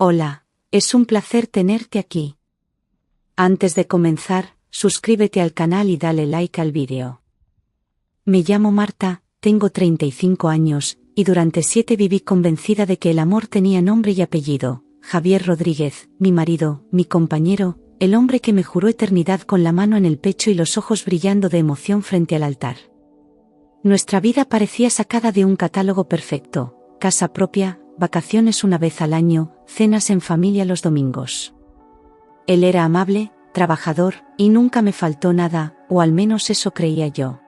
Hola, es un placer tenerte aquí. Antes de comenzar, suscríbete al canal y dale like al vídeo. Me llamo Marta, tengo 35 años, y durante 7 viví convencida de que el amor tenía nombre y apellido. Javier Rodríguez, mi marido, mi compañero, el hombre que me juró eternidad con la mano en el pecho y los ojos brillando de emoción frente al altar. Nuestra vida parecía sacada de un catálogo perfecto: casa propia, vacaciones una vez al año, cenas en familia los domingos. Él era amable, trabajador, y nunca me faltó nada, o al menos eso creía yo.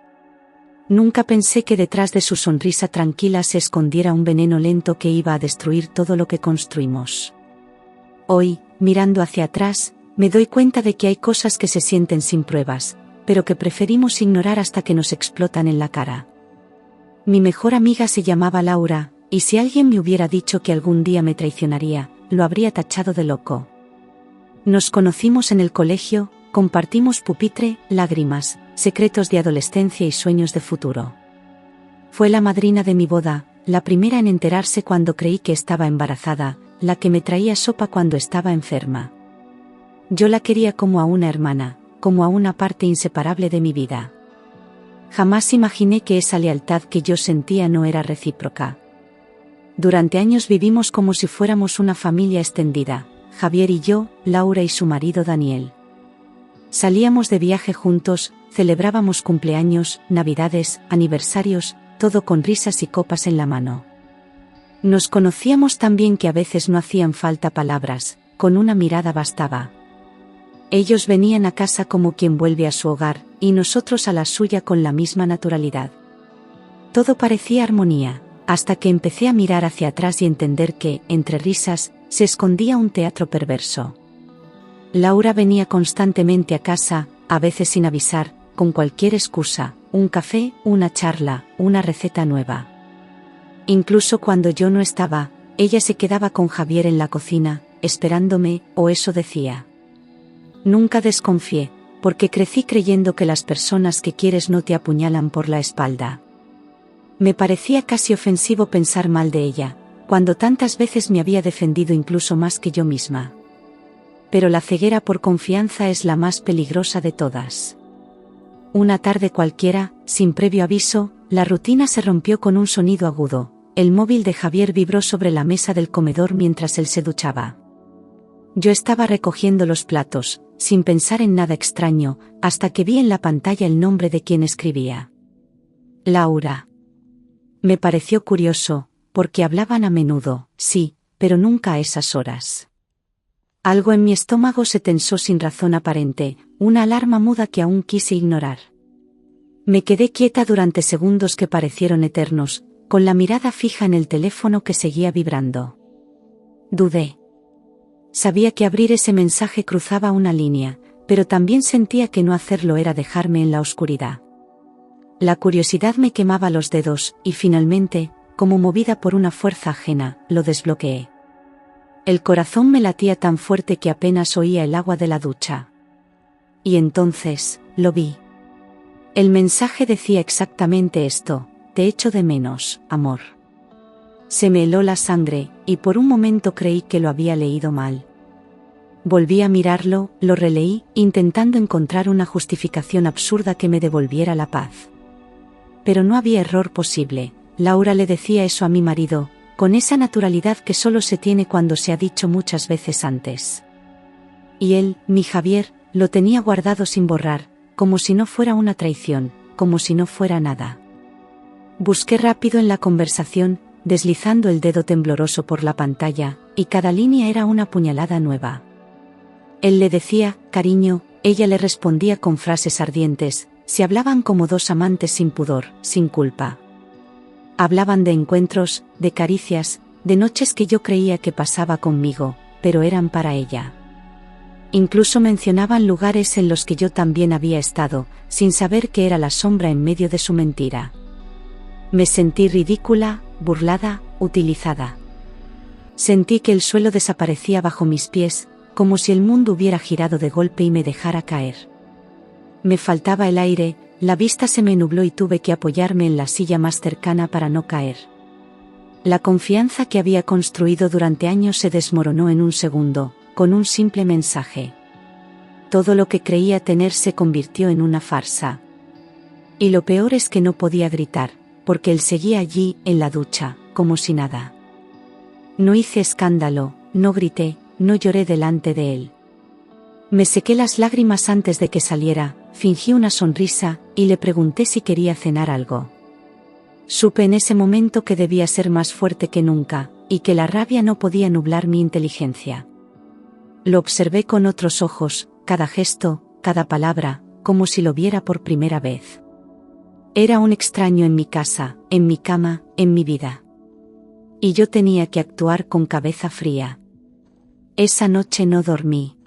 Nunca pensé que detrás de su sonrisa tranquila se escondiera un veneno lento que iba a destruir todo lo que construimos. Hoy, mirando hacia atrás, me doy cuenta de que hay cosas que se sienten sin pruebas, pero que preferimos ignorar hasta que nos explotan en la cara. Mi mejor amiga se llamaba Laura, y si alguien me hubiera dicho que algún día me traicionaría, lo habría tachado de loco. Nos conocimos en el colegio, compartimos pupitre, lágrimas, secretos de adolescencia y sueños de futuro. Fue la madrina de mi boda, la primera en enterarse cuando creí que estaba embarazada, la que me traía sopa cuando estaba enferma. Yo la quería como a una hermana, como a una parte inseparable de mi vida. Jamás imaginé que esa lealtad que yo sentía no era recíproca. Durante años vivimos como si fuéramos una familia extendida, Javier y yo, Laura y su marido Daniel. Salíamos de viaje juntos, celebrábamos cumpleaños, navidades, aniversarios, todo con risas y copas en la mano. Nos conocíamos tan bien que a veces no hacían falta palabras, con una mirada bastaba. Ellos venían a casa como quien vuelve a su hogar, y nosotros a la suya con la misma naturalidad. Todo parecía armonía, hasta que empecé a mirar hacia atrás y entender que, entre risas, se escondía un teatro perverso. Laura venía constantemente a casa, a veces sin avisar, con cualquier excusa: un café, una charla, una receta nueva. Incluso cuando yo no estaba, ella se quedaba con Javier en la cocina, esperándome, o eso decía. Nunca desconfié, porque crecí creyendo que las personas que quieres no te apuñalan por la espalda. Me parecía casi ofensivo pensar mal de ella, cuando tantas veces me había defendido incluso más que yo misma. Pero la ceguera por confianza es la más peligrosa de todas. Una tarde cualquiera, sin previo aviso, la rutina se rompió con un sonido agudo. El móvil de Javier vibró sobre la mesa del comedor mientras él se duchaba. Yo estaba recogiendo los platos, sin pensar en nada extraño, hasta que vi en la pantalla el nombre de quien escribía. Laura. Me pareció curioso, porque hablaban a menudo, sí, pero nunca a esas horas. Algo en mi estómago se tensó sin razón aparente, una alarma muda que aún quise ignorar. Me quedé quieta durante segundos que parecieron eternos, con la mirada fija en el teléfono que seguía vibrando. Dudé. Sabía que abrir ese mensaje cruzaba una línea, pero también sentía que no hacerlo era dejarme en la oscuridad. La curiosidad me quemaba los dedos, y finalmente, como movida por una fuerza ajena, lo desbloqueé. El corazón me latía tan fuerte que apenas oía el agua de la ducha. Y entonces, lo vi. El mensaje decía exactamente esto: te echo de menos, amor. Se me heló la sangre, y por un momento creí que lo había leído mal. Volví a mirarlo, lo releí, intentando encontrar una justificación absurda que me devolviera la paz. Pero no había error posible. Laura le decía eso a mi marido, con esa naturalidad que solo se tiene cuando se ha dicho muchas veces antes. Y él, mi Javier, lo tenía guardado sin borrar, como si no fuera una traición, como si no fuera nada. Busqué rápido en la conversación, deslizando el dedo tembloroso por la pantalla, y cada línea era una puñalada nueva. Él le decía, cariño, ella le respondía con frases ardientes, se hablaban como dos amantes sin pudor, sin culpa. Hablaban de encuentros, de caricias, de noches que yo creía que pasaba conmigo, pero eran para ella. Incluso mencionaban lugares en los que yo también había estado, sin saber que era la sombra en medio de su mentira. Me sentí ridícula, burlada, utilizada. Sentí que el suelo desaparecía bajo mis pies, como si el mundo hubiera girado de golpe y me dejara caer. Me faltaba el aire, la vista se me nubló y tuve que apoyarme en la silla más cercana para no caer. La confianza que había construido durante años se desmoronó en un segundo, con un simple mensaje. Todo lo que creía tener se convirtió en una farsa. Y lo peor es que no podía gritar, porque él seguía allí, en la ducha, como si nada. No hice escándalo, no grité, no lloré delante de él. Me sequé las lágrimas antes de que saliera, fingí una sonrisa, y le pregunté si quería cenar algo. Supe en ese momento que debía ser más fuerte que nunca, y que la rabia no podía nublar mi inteligencia. Lo observé con otros ojos, cada gesto, cada palabra, como si lo viera por primera vez. Era un extraño en mi casa, en mi cama, en mi vida. Y yo tenía que actuar con cabeza fría. Esa noche no dormí.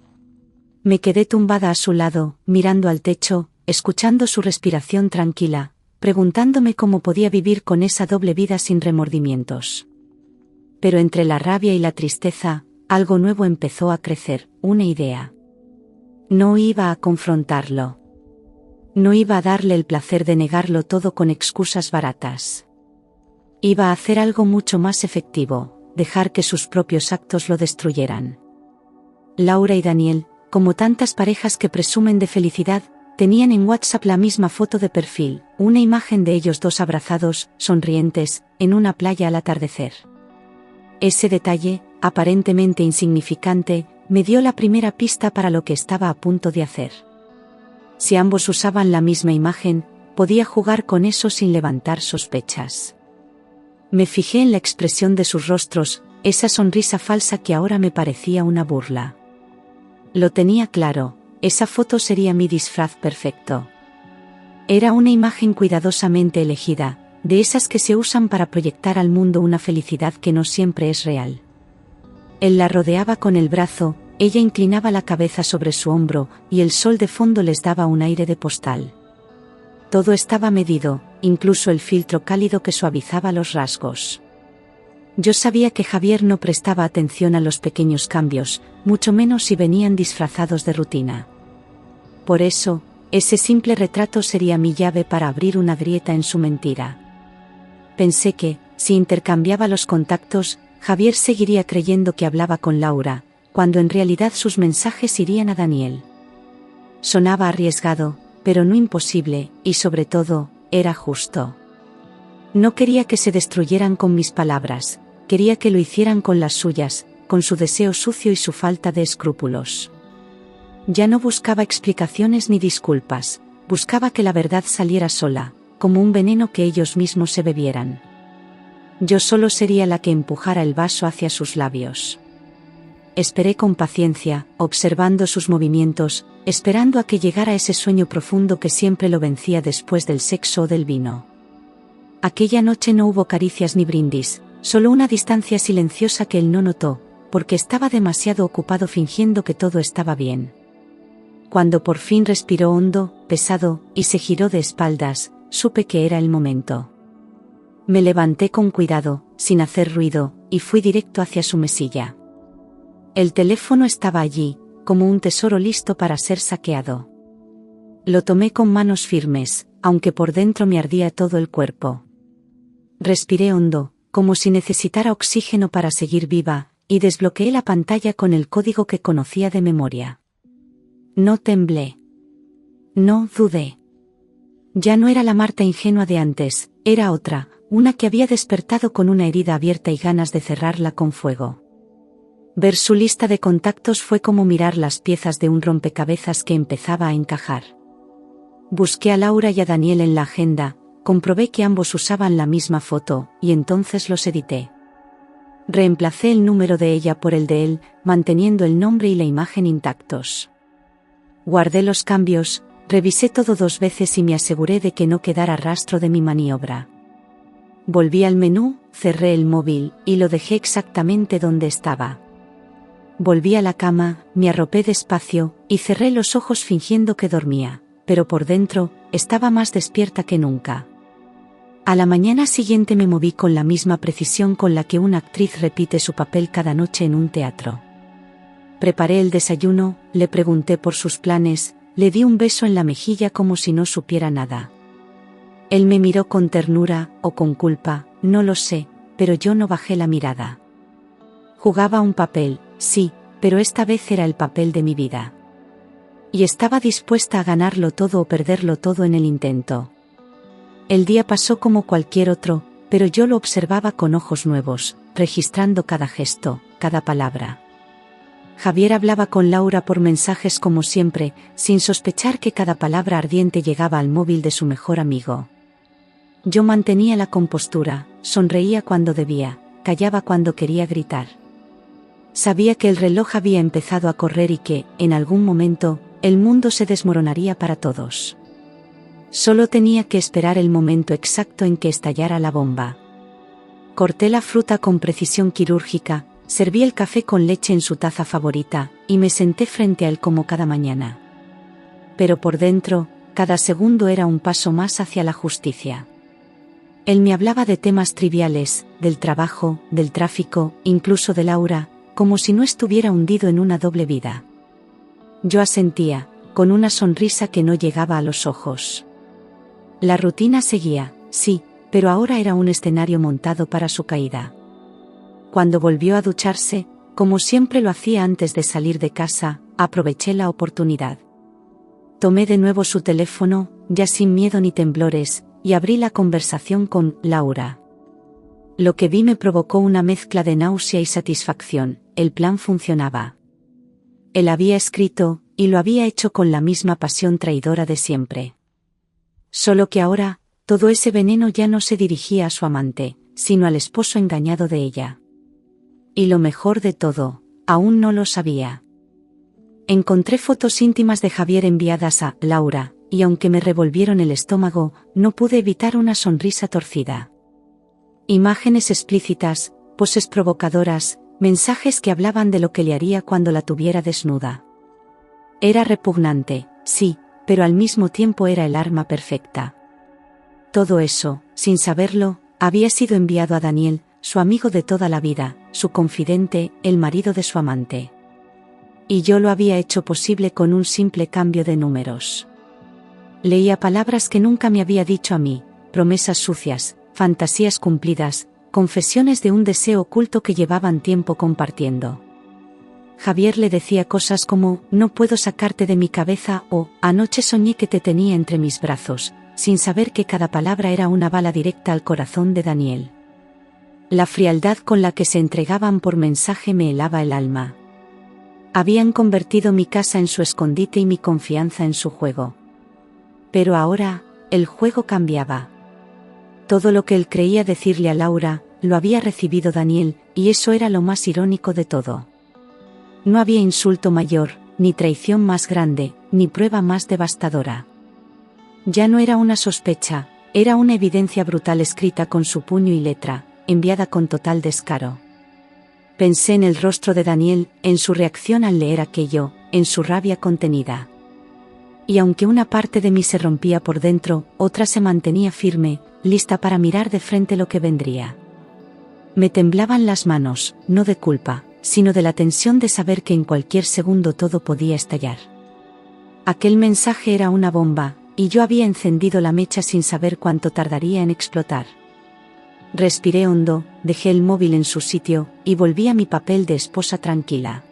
Me quedé tumbada a su lado, mirando al techo, escuchando su respiración tranquila, preguntándome cómo podía vivir con esa doble vida sin remordimientos. Pero entre la rabia y la tristeza, algo nuevo empezó a crecer, una idea. No iba a confrontarlo. No iba a darle el placer de negarlo todo con excusas baratas. Iba a hacer algo mucho más efectivo, dejar que sus propios actos lo destruyeran. Laura y Daniel, como tantas parejas que presumen de felicidad, tenían en WhatsApp la misma foto de perfil, una imagen de ellos dos abrazados, sonrientes, en una playa al atardecer. Ese detalle, aparentemente insignificante, me dio la primera pista para lo que estaba a punto de hacer. Si ambos usaban la misma imagen, podía jugar con eso sin levantar sospechas. Me fijé en la expresión de sus rostros, esa sonrisa falsa que ahora me parecía una burla. Lo tenía claro, esa foto sería mi disfraz perfecto. Era una imagen cuidadosamente elegida, de esas que se usan para proyectar al mundo una felicidad que no siempre es real. Él la rodeaba con el brazo, ella inclinaba la cabeza sobre su hombro, y el sol de fondo les daba un aire de postal. Todo estaba medido, incluso el filtro cálido que suavizaba los rasgos. Yo sabía que Javier no prestaba atención a los pequeños cambios, mucho menos si venían disfrazados de rutina. Por eso, ese simple retrato sería mi llave para abrir una grieta en su mentira. Pensé que, si intercambiaba los contactos, Javier seguiría creyendo que hablaba con Laura, cuando en realidad sus mensajes irían a Daniel. Sonaba arriesgado, pero no imposible, y sobre todo, era justo. No quería que se destruyeran con mis palabras, quería que lo hicieran con las suyas, con su deseo sucio y su falta de escrúpulos. Ya no buscaba explicaciones ni disculpas, buscaba que la verdad saliera sola, como un veneno que ellos mismos se bebieran. Yo solo sería la que empujara el vaso hacia sus labios. Esperé con paciencia, observando sus movimientos, esperando a que llegara ese sueño profundo que siempre lo vencía después del sexo o del vino. Aquella noche no hubo caricias ni brindis, solo una distancia silenciosa que él no notó, porque estaba demasiado ocupado fingiendo que todo estaba bien. Cuando por fin respiró hondo, pesado, y se giró de espaldas, supe que era el momento. Me levanté con cuidado, sin hacer ruido, y fui directo hacia su mesilla. El teléfono estaba allí, como un tesoro listo para ser saqueado. Lo tomé con manos firmes, aunque por dentro me ardía todo el cuerpo. Respiré hondo, como si necesitara oxígeno para seguir viva, y desbloqueé la pantalla con el código que conocía de memoria. No temblé. No dudé. Ya no era la Marta ingenua de antes, era otra, una que había despertado con una herida abierta y ganas de cerrarla con fuego. Ver su lista de contactos fue como mirar las piezas de un rompecabezas que empezaba a encajar. Busqué a Laura y a Daniel en la agenda, comprobé que ambos usaban la misma foto, y entonces los edité. Reemplacé el número de ella por el de él, manteniendo el nombre y la imagen intactos. Guardé los cambios, revisé todo 2 veces y me aseguré de que no quedara rastro de mi maniobra. Volví al menú, cerré el móvil, y lo dejé exactamente donde estaba. Volví a la cama, me arropé despacio, y cerré los ojos fingiendo que dormía, pero por dentro, estaba más despierta que nunca. A la mañana siguiente me moví con la misma precisión con la que una actriz repite su papel cada noche en un teatro. Preparé el desayuno, le pregunté por sus planes, le di un beso en la mejilla como si no supiera nada. Él me miró con ternura, o con culpa, no lo sé, pero yo no bajé la mirada. Jugaba un papel, sí, pero esta vez era el papel de mi vida. Y estaba dispuesta a ganarlo todo o perderlo todo en el intento. El día pasó como cualquier otro, pero yo lo observaba con ojos nuevos, registrando cada gesto, cada palabra. Javier hablaba con Laura por mensajes como siempre, sin sospechar que cada palabra ardiente llegaba al móvil de su mejor amigo. Yo mantenía la compostura, sonreía cuando debía, callaba cuando quería gritar. Sabía que el reloj había empezado a correr y que, en algún momento, el mundo se desmoronaría para todos. Solo tenía que esperar el momento exacto en que estallara la bomba. Corté la fruta con precisión quirúrgica, serví el café con leche en su taza favorita, y me senté frente a él como cada mañana. Pero por dentro, cada segundo era un paso más hacia la justicia. Él me hablaba de temas triviales, del trabajo, del tráfico, incluso de Laura, como si no estuviera hundido en una doble vida. Yo asentía, con una sonrisa que no llegaba a los ojos. La rutina seguía, sí, pero ahora era un escenario montado para su caída. Cuando volvió a ducharse, como siempre lo hacía antes de salir de casa, aproveché la oportunidad. Tomé de nuevo su teléfono, ya sin miedo ni temblores, y abrí la conversación con Laura. Lo que vi me provocó una mezcla de náusea y satisfacción. El plan funcionaba. Él había escrito, y lo había hecho con la misma pasión traidora de siempre. Solo que ahora, todo ese veneno ya no se dirigía a su amante, sino al esposo engañado de ella. Y lo mejor de todo, aún no lo sabía. Encontré fotos íntimas de Javier enviadas a Laura, y aunque me revolvieron el estómago, no pude evitar una sonrisa torcida. Imágenes explícitas, poses provocadoras, mensajes que hablaban de lo que le haría cuando la tuviera desnuda. Era repugnante, sí, pero al mismo tiempo era el arma perfecta. Todo eso, sin saberlo, había sido enviado a Daniel, su amigo de toda la vida, su confidente, el marido de su amante. Y yo lo había hecho posible con un simple cambio de números. Leía palabras que nunca me había dicho a mí, promesas sucias, fantasías cumplidas, confesiones de un deseo oculto que llevaban tiempo compartiendo. Javier le decía cosas como, no puedo sacarte de mi cabeza o, anoche soñé que te tenía entre mis brazos, sin saber que cada palabra era una bala directa al corazón de Daniel. La frialdad con la que se entregaban por mensaje me helaba el alma. Habían convertido mi casa en su escondite y mi confianza en su juego. Pero ahora, el juego cambiaba. Todo lo que él creía decirle a Laura, lo había recibido Daniel, y eso era lo más irónico de todo. No había insulto mayor, ni traición más grande, ni prueba más devastadora. Ya no era una sospecha, era una evidencia brutal escrita con su puño y letra, enviada con total descaro. Pensé en el rostro de Daniel, en su reacción al leer aquello, en su rabia contenida. Y aunque una parte de mí se rompía por dentro, otra se mantenía firme, lista para mirar de frente lo que vendría. Me temblaban las manos, no de culpa, sino de la tensión de saber que en cualquier segundo todo podía estallar. Aquel mensaje era una bomba, y yo había encendido la mecha sin saber cuánto tardaría en explotar. Respiré hondo, dejé el móvil en su sitio, y volví a mi papel de esposa tranquila.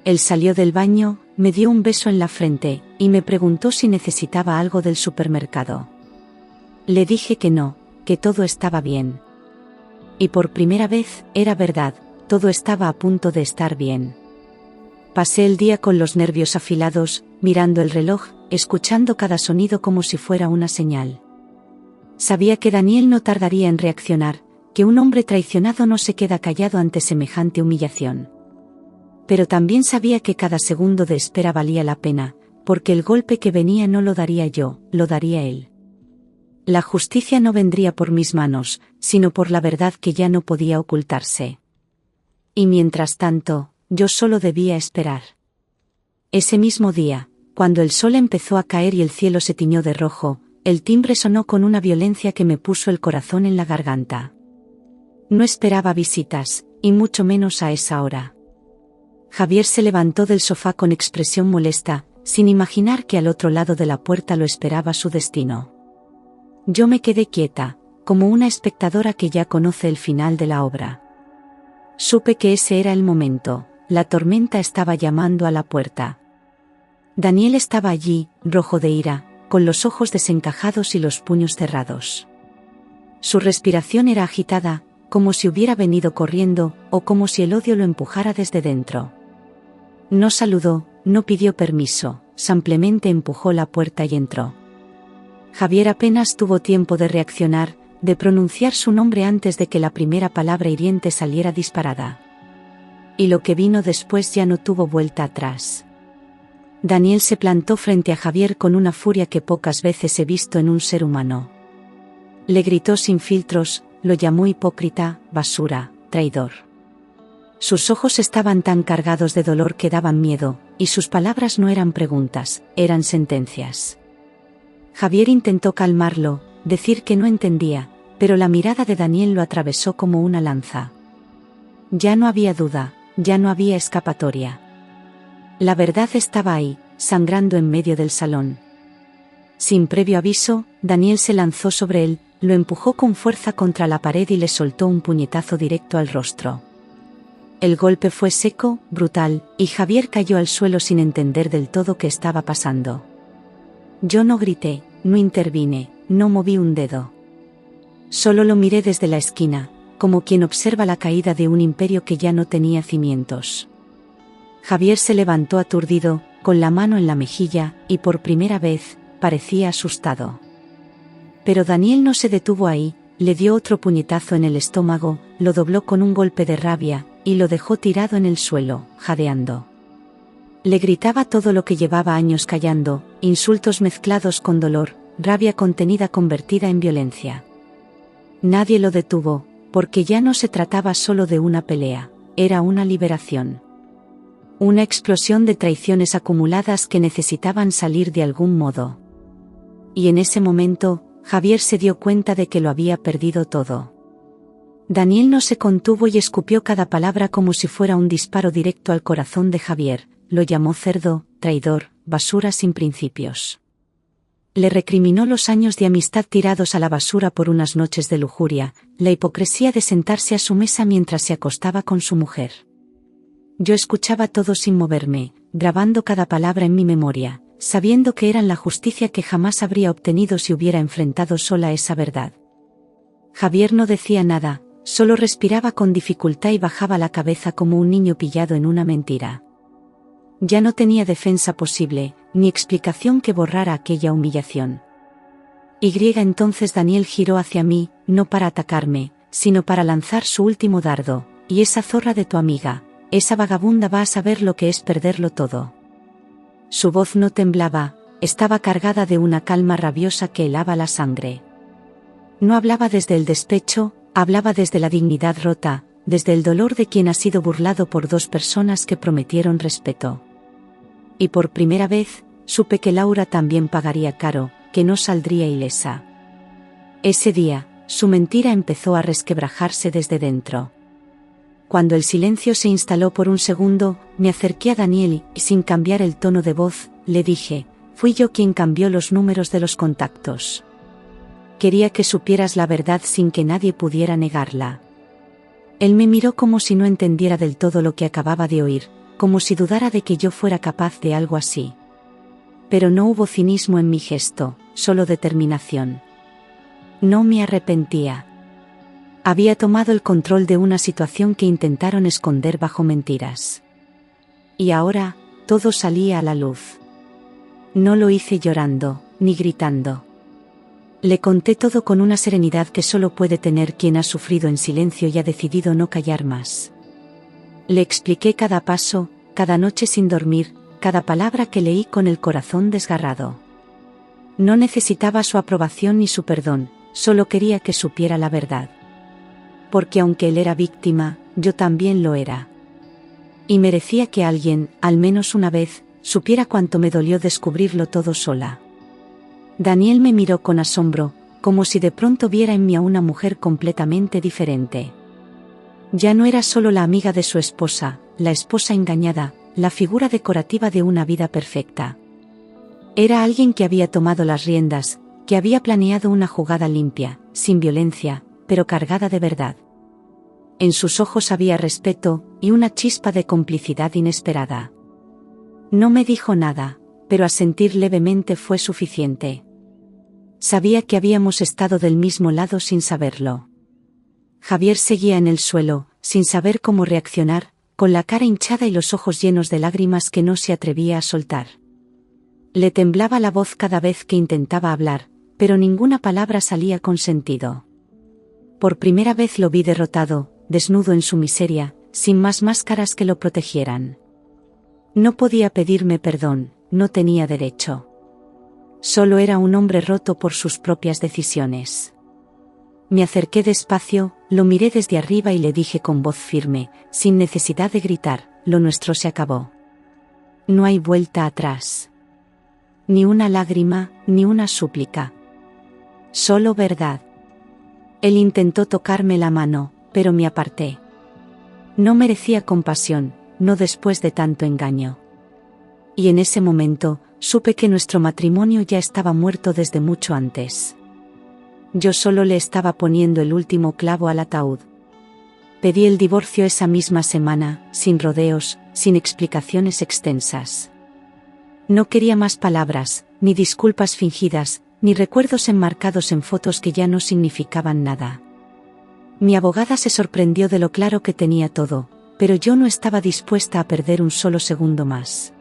Él salió del baño, me dio un beso en la frente, y me preguntó si necesitaba algo del supermercado. Le dije que no, que todo estaba bien. Y por primera vez, era verdad, todo estaba a punto de estar bien. Pasé el día con los nervios afilados, mirando el reloj, escuchando cada sonido como si fuera una señal. Sabía que Daniel no tardaría en reaccionar, que un hombre traicionado no se queda callado ante semejante humillación. Pero también sabía que cada segundo de espera valía la pena, porque el golpe que venía no lo daría yo, lo daría él. La justicia no vendría por mis manos, sino por la verdad que ya no podía ocultarse. Y mientras tanto, yo solo debía esperar. Ese mismo día, cuando el sol empezó a caer y el cielo se tiñó de rojo, el timbre sonó con una violencia que me puso el corazón en la garganta. No esperaba visitas, y mucho menos a esa hora. Javier se levantó del sofá con expresión molesta, sin imaginar que al otro lado de la puerta lo esperaba su destino. Yo me quedé quieta, como una espectadora que ya conoce el final de la obra. Supe que ese era el momento, la tormenta estaba llamando a la puerta. Daniel estaba allí, rojo de ira, con los ojos desencajados y los puños cerrados. Su respiración era agitada, como si hubiera venido corriendo, o como si el odio lo empujara desde dentro. No saludó, no pidió permiso, simplemente empujó la puerta y entró. Javier apenas tuvo tiempo de reaccionar, de pronunciar su nombre antes de que la primera palabra hiriente saliera disparada. Y lo que vino después ya no tuvo vuelta atrás. Daniel se plantó frente a Javier con una furia que pocas veces he visto en un ser humano. Le gritó sin filtros, lo llamó hipócrita, basura, traidor. Sus ojos estaban tan cargados de dolor que daban miedo, y sus palabras no eran preguntas, eran sentencias. Javier intentó calmarlo, decir que no entendía, pero la mirada de Daniel lo atravesó como una lanza. Ya no había duda, ya no había escapatoria. La verdad estaba ahí, sangrando en medio del salón. Sin previo aviso, Daniel se lanzó sobre él, lo empujó con fuerza contra la pared y le soltó un puñetazo directo al rostro. El golpe fue seco, brutal, y Javier cayó al suelo sin entender del todo qué estaba pasando. Yo no grité, no intervine, no moví un dedo. Solo lo miré desde la esquina, como quien observa la caída de un imperio que ya no tenía cimientos. Javier se levantó aturdido, con la mano en la mejilla, y por primera vez, parecía asustado. Pero Daniel no se detuvo ahí, le dio otro puñetazo en el estómago, lo dobló con un golpe de rabia, y lo dejó tirado en el suelo, jadeando. Le gritaba todo lo que llevaba años callando, insultos mezclados con dolor, rabia contenida convertida en violencia. Nadie lo detuvo, porque ya no se trataba solo de una pelea, era una liberación. Una explosión de traiciones acumuladas que necesitaban salir de algún modo. Y en ese momento, Javier se dio cuenta de que lo había perdido todo. Daniel no se contuvo y escupió cada palabra como si fuera un disparo directo al corazón de Javier, lo llamó cerdo, traidor, basura sin principios. Le recriminó los años de amistad tirados a la basura por unas noches de lujuria, la hipocresía de sentarse a su mesa mientras se acostaba con su mujer. Yo escuchaba todo sin moverme, grabando cada palabra en mi memoria, sabiendo que eran la justicia que jamás habría obtenido si hubiera enfrentado sola esa verdad. Javier no decía nada, solo respiraba con dificultad y bajaba la cabeza como un niño pillado en una mentira. Ya no tenía defensa posible, ni explicación que borrara aquella humillación. Entonces Daniel giró hacia mí, no para atacarme, sino para lanzar su último dardo, y esa zorra de tu amiga, esa vagabunda va a saber lo que es perderlo todo. Su voz no temblaba, estaba cargada de una calma rabiosa que helaba la sangre. No hablaba desde el despecho, hablaba desde la dignidad rota, desde el dolor de quien ha sido burlado por dos personas que prometieron respeto. Y por primera vez, supe que Laura también pagaría caro, que no saldría ilesa. Ese día, su mentira empezó a resquebrajarse desde dentro. Cuando el silencio se instaló por un segundo, me acerqué a Daniel y, sin cambiar el tono de voz, le dije, fui yo quien cambió los números de los contactos. Quería que supieras la verdad sin que nadie pudiera negarla. Él me miró como si no entendiera del todo lo que acababa de oír, como si dudara de que yo fuera capaz de algo así. Pero no hubo cinismo en mi gesto, solo determinación. No me arrepentía. Había tomado el control de una situación que intentaron esconder bajo mentiras. Y ahora, todo salía a la luz. No lo hice llorando, ni gritando. Le conté todo con una serenidad que solo puede tener quien ha sufrido en silencio y ha decidido no callar más. Le expliqué cada paso, cada noche sin dormir, cada palabra que leí con el corazón desgarrado. No necesitaba su aprobación ni su perdón, solo quería que supiera la verdad. Porque aunque él era víctima, yo también lo era. Y merecía que alguien, al menos una vez, supiera cuánto me dolió descubrirlo todo sola. Daniel me miró con asombro, como si de pronto viera en mí a una mujer completamente diferente. Ya no era solo la amiga de su esposa, la esposa engañada, la figura decorativa de una vida perfecta. Era alguien que había tomado las riendas, que había planeado una jugada limpia, sin violencia, pero cargada de verdad. En sus ojos había respeto y una chispa de complicidad inesperada. No me dijo nada, pero asentir levemente fue suficiente. Sabía que habíamos estado del mismo lado sin saberlo. Javier seguía en el suelo, sin saber cómo reaccionar, con la cara hinchada y los ojos llenos de lágrimas que no se atrevía a soltar. Le temblaba la voz cada vez que intentaba hablar, pero ninguna palabra salía con sentido. Por primera vez lo vi derrotado, desnudo en su miseria, sin más máscaras que lo protegieran. No podía pedirme perdón, no tenía derecho. Solo era un hombre roto por sus propias decisiones. Me acerqué despacio, lo miré desde arriba y le dije con voz firme, sin necesidad de gritar: lo nuestro se acabó. No hay vuelta atrás. Ni una lágrima, ni una súplica. Solo verdad. Él intentó tocarme la mano, pero me aparté. No merecía compasión, no después de tanto engaño. Y en ese momento, supe que nuestro matrimonio ya estaba muerto desde mucho antes. Yo solo le estaba poniendo el último clavo al ataúd. Pedí el divorcio esa misma semana, sin rodeos, sin explicaciones extensas. No quería más palabras, ni disculpas fingidas, ni recuerdos enmarcados en fotos que ya no significaban nada. Mi abogada se sorprendió de lo claro que tenía todo, pero yo no estaba dispuesta a perder un solo segundo más.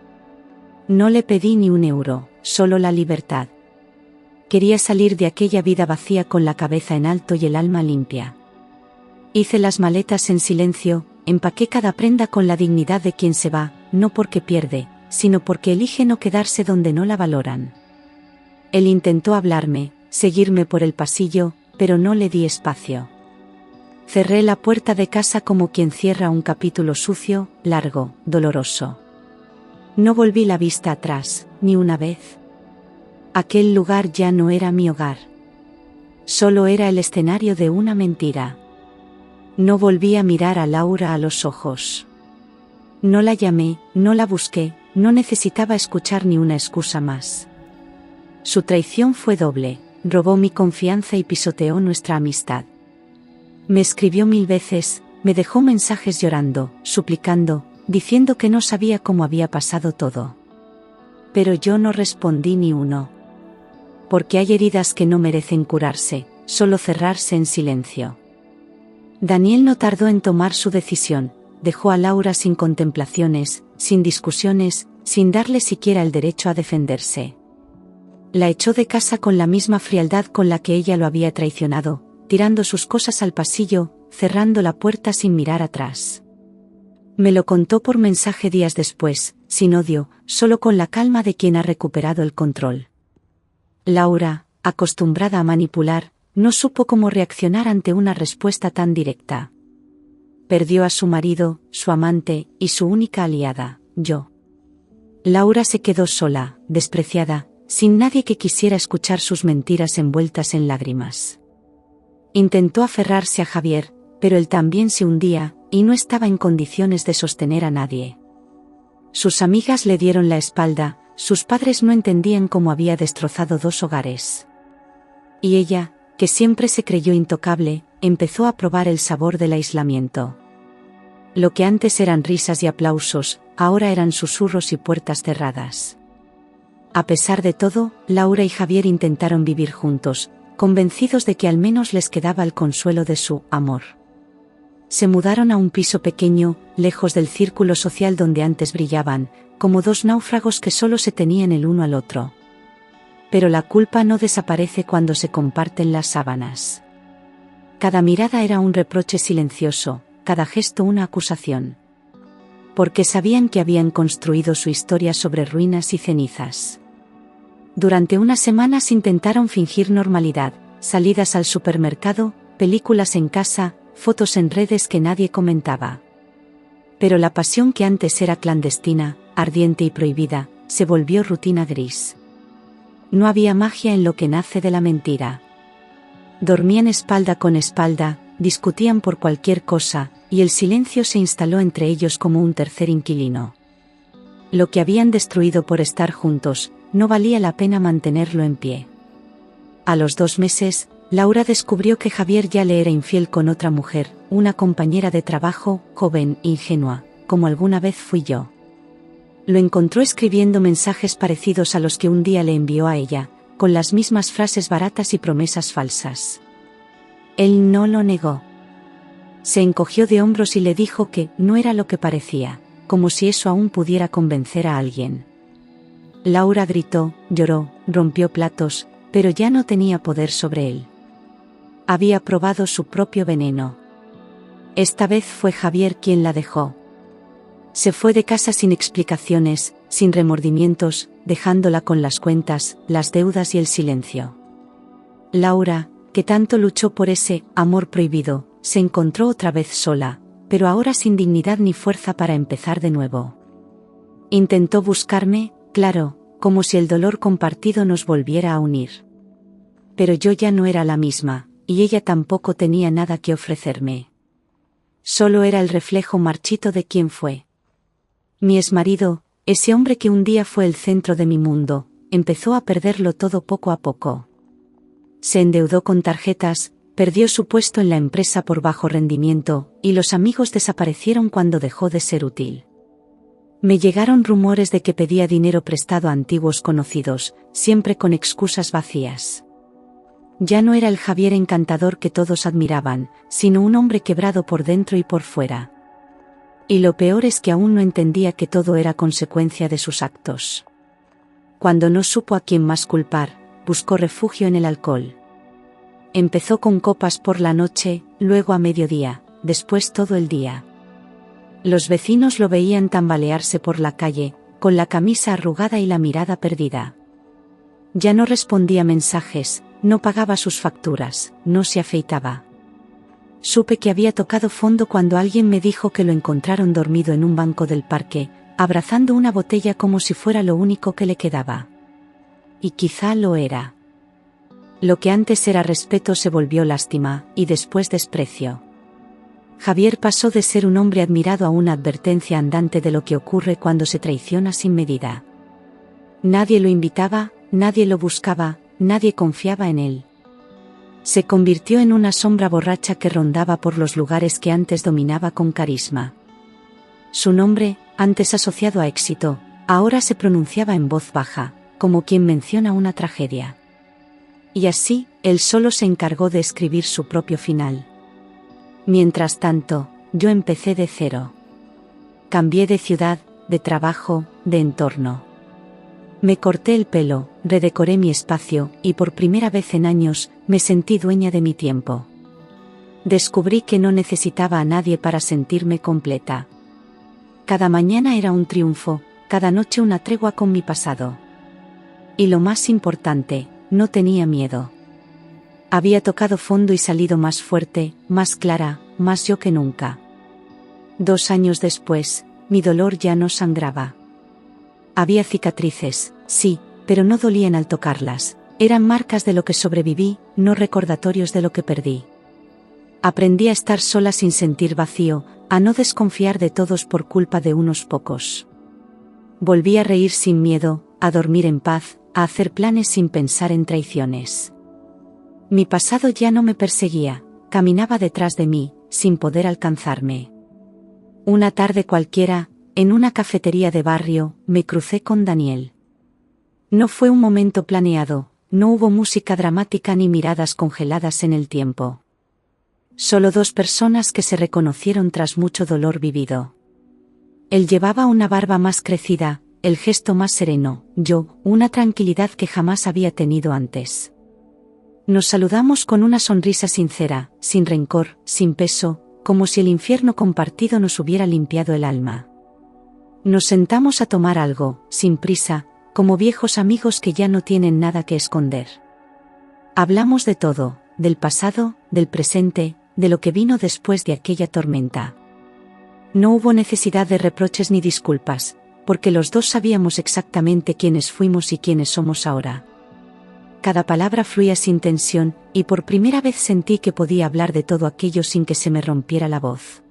No le pedí ni un euro, solo la libertad. Quería salir de aquella vida vacía con la cabeza en alto y el alma limpia. Hice las maletas en silencio, empaqué cada prenda con la dignidad de quien se va, no porque pierde, sino porque elige no quedarse donde no la valoran. Él intentó hablarme, seguirme por el pasillo, pero no le di espacio. Cerré la puerta de casa como quien cierra un capítulo sucio, largo, doloroso. No volví la vista atrás, ni una vez. Aquel lugar ya no era mi hogar. Solo era el escenario de una mentira. No volví a mirar a Laura a los ojos. No la llamé, no la busqué, no necesitaba escuchar ni una excusa más. Su traición fue doble, robó mi confianza y pisoteó nuestra amistad. Me escribió 1000 veces, me dejó mensajes llorando, suplicando, diciendo que no sabía cómo había pasado todo. Pero yo no respondí ni uno. Porque hay heridas que no merecen curarse, solo cerrarse en silencio. Daniel no tardó en tomar su decisión, dejó a Laura sin contemplaciones, sin discusiones, sin darle siquiera el derecho a defenderse. La echó de casa con la misma frialdad con la que ella lo había traicionado, tirando sus cosas al pasillo, cerrando la puerta sin mirar atrás. Me lo contó por mensaje días después, sin odio, solo con la calma de quien ha recuperado el control. Laura, acostumbrada a manipular, no supo cómo reaccionar ante una respuesta tan directa. Perdió a su marido, su amante, y su única aliada, yo. Laura se quedó sola, despreciada, sin nadie que quisiera escuchar sus mentiras envueltas en lágrimas. Intentó aferrarse a Javier, pero él también se hundía, y no estaba en condiciones de sostener a nadie. Sus amigas le dieron la espalda, sus padres no entendían cómo había destrozado 2 hogares. Y ella, que siempre se creyó intocable, empezó a probar el sabor del aislamiento. Lo que antes eran risas y aplausos, ahora eran susurros y puertas cerradas. A pesar de todo, Laura y Javier intentaron vivir juntos, convencidos de que al menos les quedaba el consuelo de su amor. Se mudaron a un piso pequeño, lejos del círculo social donde antes brillaban, como 2 náufragos que solo se tenían el uno al otro. Pero la culpa no desaparece cuando se comparten las sábanas. Cada mirada era un reproche silencioso, cada gesto una acusación. Porque sabían que habían construido su historia sobre ruinas y cenizas. Durante unas semanas intentaron fingir normalidad, salidas al supermercado, películas en casa, fotos en redes que nadie comentaba. Pero la pasión que antes era clandestina, ardiente y prohibida, se volvió rutina gris. No había magia en lo que nace de la mentira. Dormían espalda con espalda, discutían por cualquier cosa, y el silencio se instaló entre ellos como un tercer inquilino. Lo que habían destruido por estar juntos, no valía la pena mantenerlo en pie. A los 2 meses, Laura descubrió que Javier ya le era infiel con otra mujer, una compañera de trabajo, joven, ingenua, como alguna vez fui yo. Lo encontró escribiendo mensajes parecidos a los que un día le envió a ella, con las mismas frases baratas y promesas falsas. Él no lo negó. Se encogió de hombros y le dijo que no era lo que parecía, como si eso aún pudiera convencer a alguien. Laura gritó, lloró, rompió platos, pero ya no tenía poder sobre él. Había probado su propio veneno. Esta vez fue Javier quien la dejó. Se fue de casa sin explicaciones, sin remordimientos, dejándola con las cuentas, las deudas y el silencio. Laura, que tanto luchó por ese amor prohibido, se encontró otra vez sola, pero ahora sin dignidad ni fuerza para empezar de nuevo. Intentó buscarme, claro, como si el dolor compartido nos volviera a unir. Pero yo ya no era la misma, y ella tampoco tenía nada que ofrecerme. Solo era el reflejo marchito de quien fue. Mi exmarido, ese hombre que un día fue el centro de mi mundo, empezó a perderlo todo poco a poco. Se endeudó con tarjetas, perdió su puesto en la empresa por bajo rendimiento, y los amigos desaparecieron cuando dejó de ser útil. Me llegaron rumores de que pedía dinero prestado a antiguos conocidos, siempre con excusas vacías. Ya no era el Javier encantador que todos admiraban, sino un hombre quebrado por dentro y por fuera. Y lo peor es que aún no entendía que todo era consecuencia de sus actos. Cuando no supo a quién más culpar, buscó refugio en el alcohol. Empezó con copas por la noche, luego a mediodía, después todo el día. Los vecinos lo veían tambalearse por la calle, con la camisa arrugada y la mirada perdida. Ya no respondía mensajes, no pagaba sus facturas, no se afeitaba. Supe que había tocado fondo cuando alguien me dijo que lo encontraron dormido en un banco del parque, abrazando una botella como si fuera lo único que le quedaba. Y quizá lo era. Lo que antes era respeto se volvió lástima, y después desprecio. Javier pasó de ser un hombre admirado a una advertencia andante de lo que ocurre cuando se traiciona sin medida. Nadie lo invitaba, nadie lo buscaba, nadie confiaba en él. Se convirtió en una sombra borracha que rondaba por los lugares que antes dominaba con carisma. Su nombre, antes asociado a éxito, ahora se pronunciaba en voz baja, como quien menciona una tragedia. Y así, él solo se encargó de escribir su propio final. Mientras tanto, yo empecé de cero. Cambié de ciudad, de trabajo, de entorno. Me corté el pelo, redecoré mi espacio, y por primera vez en años, me sentí dueña de mi tiempo. Descubrí que no necesitaba a nadie para sentirme completa. Cada mañana era un triunfo, cada noche una tregua con mi pasado. Y lo más importante, no tenía miedo. Había tocado fondo y salido más fuerte, más clara, más yo que nunca. 2 años después, mi dolor ya no sangraba. Había cicatrices, sí, pero no dolían al tocarlas, eran marcas de lo que sobreviví, no recordatorios de lo que perdí. Aprendí a estar sola sin sentir vacío, a no desconfiar de todos por culpa de unos pocos. Volví a reír sin miedo, a dormir en paz, a hacer planes sin pensar en traiciones. Mi pasado ya no me perseguía, caminaba detrás de mí, sin poder alcanzarme. Una tarde cualquiera, en una cafetería de barrio, me crucé con Daniel. No fue un momento planeado, no hubo música dramática ni miradas congeladas en el tiempo. Solo 2 personas que se reconocieron tras mucho dolor vivido. Él llevaba una barba más crecida, el gesto más sereno, yo, una tranquilidad que jamás había tenido antes. Nos saludamos con una sonrisa sincera, sin rencor, sin peso, como si el infierno compartido nos hubiera limpiado el alma. Nos sentamos a tomar algo, sin prisa, como viejos amigos que ya no tienen nada que esconder. Hablamos de todo, del pasado, del presente, de lo que vino después de aquella tormenta. No hubo necesidad de reproches ni disculpas, porque los dos sabíamos exactamente quiénes fuimos y quiénes somos ahora. Cada palabra fluía sin tensión, y por primera vez sentí que podía hablar de todo aquello sin que se me rompiera la voz.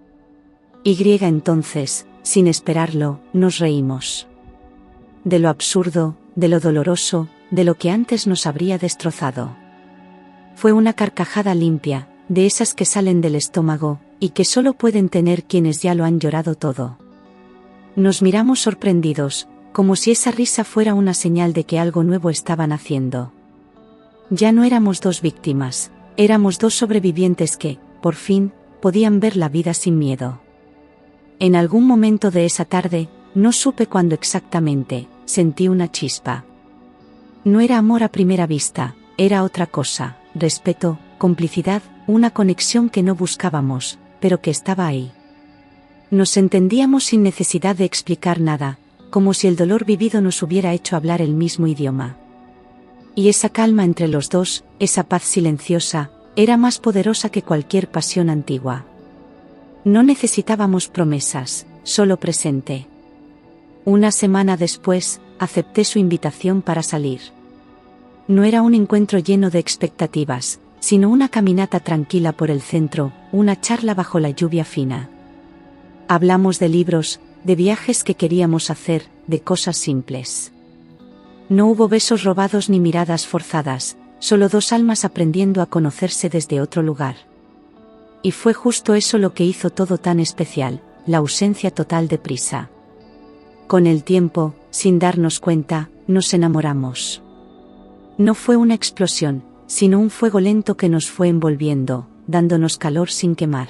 Entonces, sin esperarlo, nos reímos. De lo absurdo, de lo doloroso, de lo que antes nos habría destrozado. Fue una carcajada limpia, de esas que salen del estómago, y que solo pueden tener quienes ya lo han llorado todo. Nos miramos sorprendidos, como si esa risa fuera una señal de que algo nuevo estaban haciendo. Ya no éramos dos víctimas, éramos dos sobrevivientes que, por fin, podían ver la vida sin miedo. En algún momento de esa tarde, no supe cuándo exactamente, sentí una chispa. No era amor a primera vista, era otra cosa, respeto, complicidad, una conexión que no buscábamos, pero que estaba ahí. Nos entendíamos sin necesidad de explicar nada, como si el dolor vivido nos hubiera hecho hablar el mismo idioma. Y esa calma entre los dos, esa paz silenciosa, era más poderosa que cualquier pasión antigua. No necesitábamos promesas, solo presente. Una semana después, acepté su invitación para salir. No era un encuentro lleno de expectativas, sino una caminata tranquila por el centro, una charla bajo la lluvia fina. Hablamos de libros, de viajes que queríamos hacer, de cosas simples. No hubo besos robados ni miradas forzadas, solo dos almas aprendiendo a conocerse desde otro lugar. Y fue justo eso lo que hizo todo tan especial, la ausencia total de prisa. Con el tiempo, sin darnos cuenta, nos enamoramos. No fue una explosión, sino un fuego lento que nos fue envolviendo, dándonos calor sin quemar.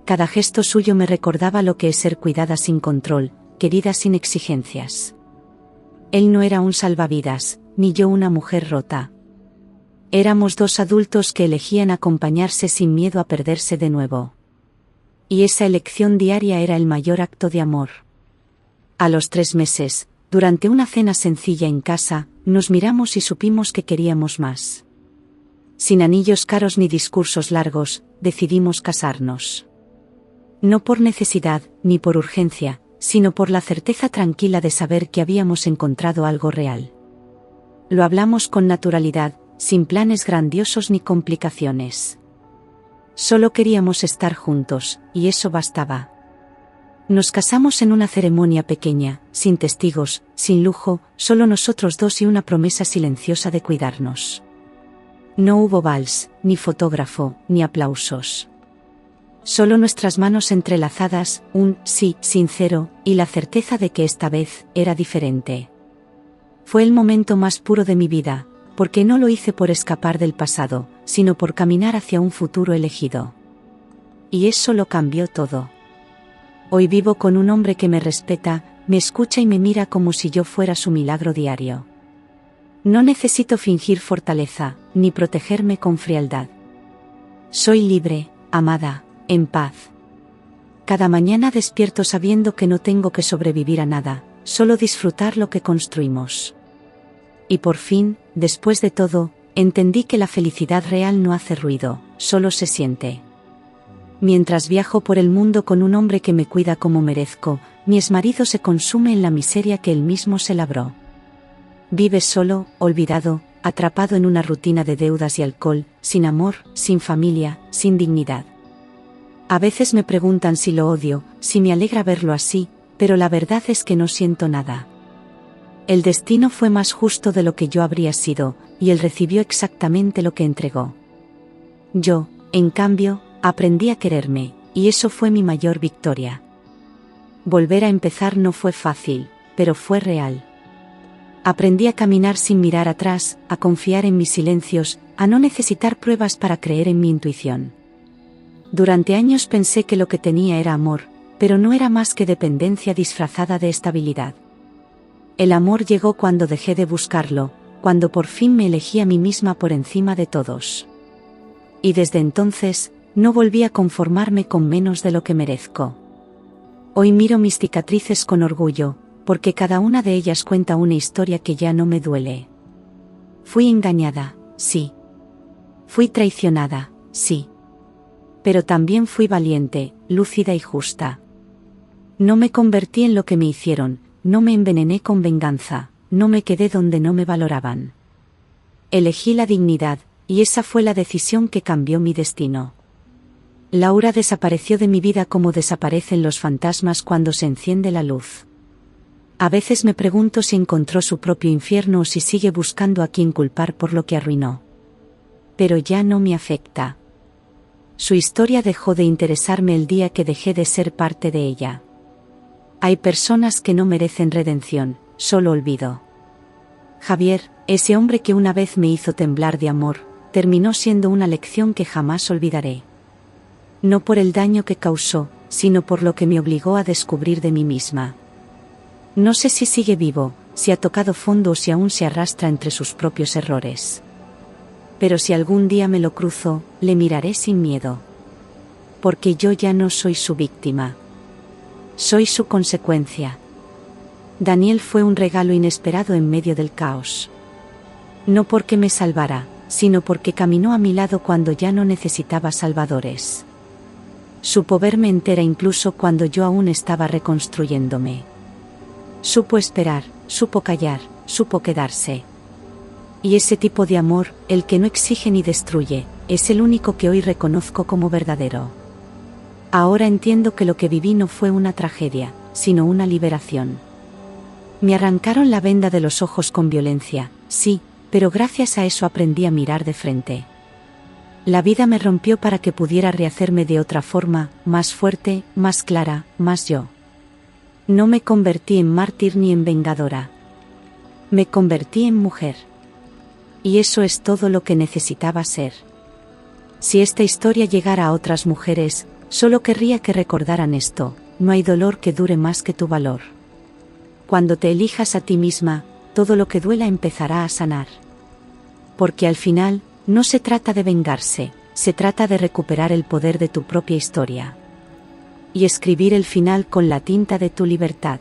Cada gesto suyo me recordaba lo que es ser cuidada sin control, querida sin exigencias. Él no era un salvavidas, ni yo una mujer rota. Éramos dos adultos que elegían acompañarse sin miedo a perderse de nuevo. Y esa elección diaria era el mayor acto de amor. A los 3 meses, durante una cena sencilla en casa, nos miramos y supimos que queríamos más. Sin anillos caros ni discursos largos, decidimos casarnos. No por necesidad, ni por urgencia, sino por la certeza tranquila de saber que habíamos encontrado algo real. Lo hablamos con naturalidad, sin planes grandiosos ni complicaciones. Solo queríamos estar juntos, y eso bastaba. Nos casamos en una ceremonia pequeña, sin testigos, sin lujo, solo nosotros dos y una promesa silenciosa de cuidarnos. No hubo vals, ni fotógrafo, ni aplausos. Solo nuestras manos entrelazadas, un sí sincero, y la certeza de que esta vez era diferente. Fue el momento más puro de mi vida, porque no lo hice por escapar del pasado, sino por caminar hacia un futuro elegido. Y eso lo cambió todo. Hoy vivo con un hombre que me respeta, me escucha y me mira como si yo fuera su milagro diario. No necesito fingir fortaleza, ni protegerme con frialdad. Soy libre, amada, en paz. Cada mañana despierto sabiendo que no tengo que sobrevivir a nada, solo disfrutar lo que construimos. Y por fin, después de todo, entendí que la felicidad real no hace ruido, solo se siente. Mientras viajo por el mundo con un hombre que me cuida como merezco, mi exmarido se consume en la miseria que él mismo se labró. Vive solo, olvidado, atrapado en una rutina de deudas y alcohol, sin amor, sin familia, sin dignidad. A veces me preguntan si lo odio, si me alegra verlo así, pero la verdad es que no siento nada. El destino fue más justo de lo que yo habría sido, y él recibió exactamente lo que entregó. Yo, en cambio, aprendí a quererme, y eso fue mi mayor victoria. Volver a empezar no fue fácil, pero fue real. Aprendí a caminar sin mirar atrás, a confiar en mis silencios, a no necesitar pruebas para creer en mi intuición. Durante años pensé que lo que tenía era amor, pero no era más que dependencia disfrazada de estabilidad. El amor llegó cuando dejé de buscarlo, cuando por fin me elegí a mí misma por encima de todos. Y desde entonces, no volví a conformarme con menos de lo que merezco. Hoy miro mis cicatrices con orgullo, porque cada una de ellas cuenta una historia que ya no me duele. Fui engañada, sí. Fui traicionada, sí. Pero también fui valiente, lúcida y justa. No me convertí en lo que me hicieron, no me envenené con venganza, no me quedé donde no me valoraban. Elegí la dignidad, y esa fue la decisión que cambió mi destino. Laura desapareció de mi vida como desaparecen los fantasmas cuando se enciende la luz. A veces me pregunto si encontró su propio infierno o si sigue buscando a quien culpar por lo que arruinó. pero ya no me afecta. Su historia dejó de interesarme el día que dejé de ser parte de ella. Hay personas que no merecen redención, solo olvido. Javier, ese hombre que una vez me hizo temblar de amor, terminó siendo una lección que jamás olvidaré. No por el daño que causó, sino por lo que me obligó a descubrir de mí misma. No sé si sigue vivo, si ha tocado fondo o si aún se arrastra entre sus propios errores. Pero si algún día me lo cruzo, le miraré sin miedo. Porque yo ya no soy su víctima. Soy su consecuencia. Daniel fue un regalo inesperado en medio del caos. No porque me salvara, sino porque caminó a mi lado cuando ya no necesitaba salvadores. Supo verme entera incluso cuando yo aún estaba reconstruyéndome. Supo esperar, supo callar, supo quedarse. Y ese tipo de amor, el que no exige ni destruye, es el único que hoy reconozco como verdadero. Ahora entiendo que lo que viví no fue una tragedia, sino una liberación. Me arrancaron la venda de los ojos con violencia, sí, pero gracias a eso aprendí a mirar de frente. La vida me rompió para que pudiera rehacerme de otra forma, más fuerte, más clara, más yo. No me convertí en mártir ni en vengadora. Me convertí en mujer. Y eso es todo lo que necesitaba ser. Si esta historia llegara a otras mujeres, solo querría que recordaran esto: no hay dolor que dure más que tu valor. Cuando te elijas a ti misma, todo lo que duela empezará a sanar. Porque al final, no se trata de vengarse, se trata de recuperar el poder de tu propia historia. Y escribir el final con la tinta de tu libertad.